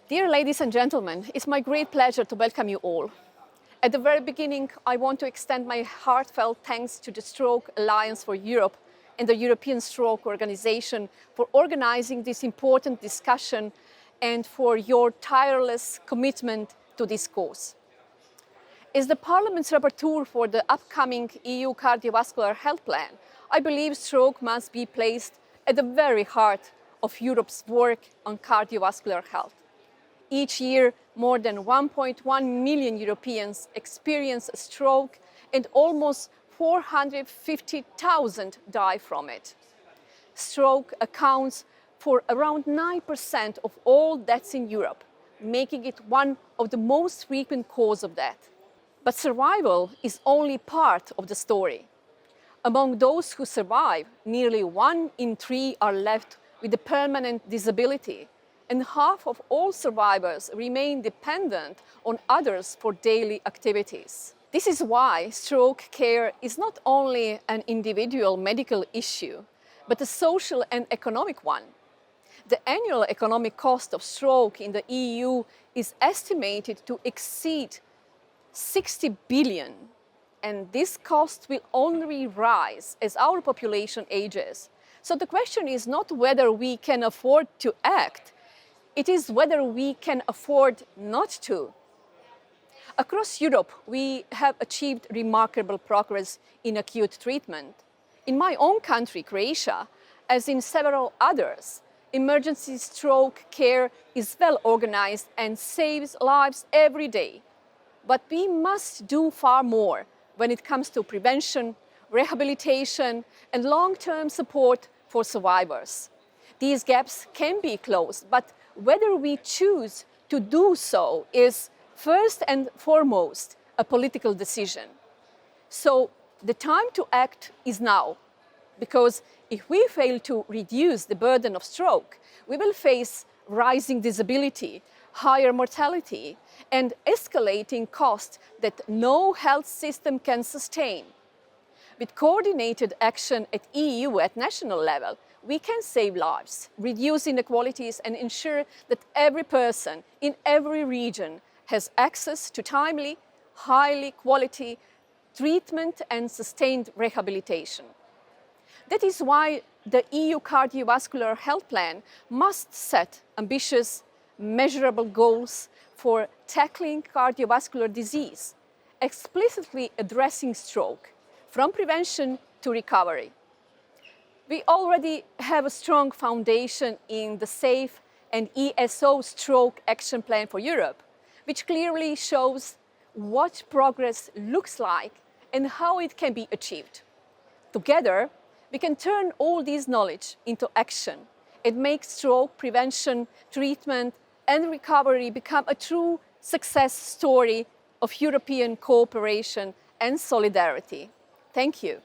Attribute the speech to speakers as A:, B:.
A: Dear ladies and gentlemen, it's my great pleasure to welcome you all. At the very beginning, I want to extend my heartfelt thanks to the Stroke Alliance for Europe and the European Stroke Organization for organizing this important discussion and for your tireless commitment to this cause. As the Parliament's rapporteur for the upcoming EU Cardiovascular Health Plan, I believe stroke must be placed at the very heart of Europe's work on cardiovascular health. Each year, more than 1.1 million Europeans experience a stroke and almost 450,000 die from it. Stroke accounts for around 9% of all deaths in Europe, making it one of the most frequent causes of death. But survival is only part of the story. Among those who survive, nearly 1 in 3 are left with a permanent disability, and half of all survivors remain dependent on others for daily activities. This is why stroke care is not only an individual medical issue, but a social and economic one. The annual economic cost of stroke in the EU is estimated to exceed 60 billion, and this cost will only rise as our population ages. So the question is not whether we can afford to act, it is whether we can afford not to. Across Europe, we have achieved remarkable progress in acute treatment. In my own country, Croatia, as in several others, emergency stroke care is well organized and saves lives every day. But we must do far more when it comes to prevention, rehabilitation, and long-term support for survivors. These gaps can be closed, but whether we choose to do so is first and foremost a political decision. So the time to act is now, because if we fail to reduce the burden of stroke, we will face rising disability, higher mortality, and escalating costs that no health system can sustain. With coordinated action at EU at national level, we can save lives, reduce inequalities, and ensure that every person in every region has access to timely, highly quality treatment and sustained rehabilitation. That is why the EU Cardiovascular Health Plan must set ambitious, measurable goals for tackling cardiovascular disease, explicitly addressing stroke, from prevention to recovery. We already have a strong foundation in the SAFE and ESO Stroke Action Plan for Europe, which clearly shows what progress looks like and how it can be achieved. Together, we can turn all this knowledge into action and make stroke prevention, treatment, and recovery become a true success story of European cooperation and solidarity. Thank you.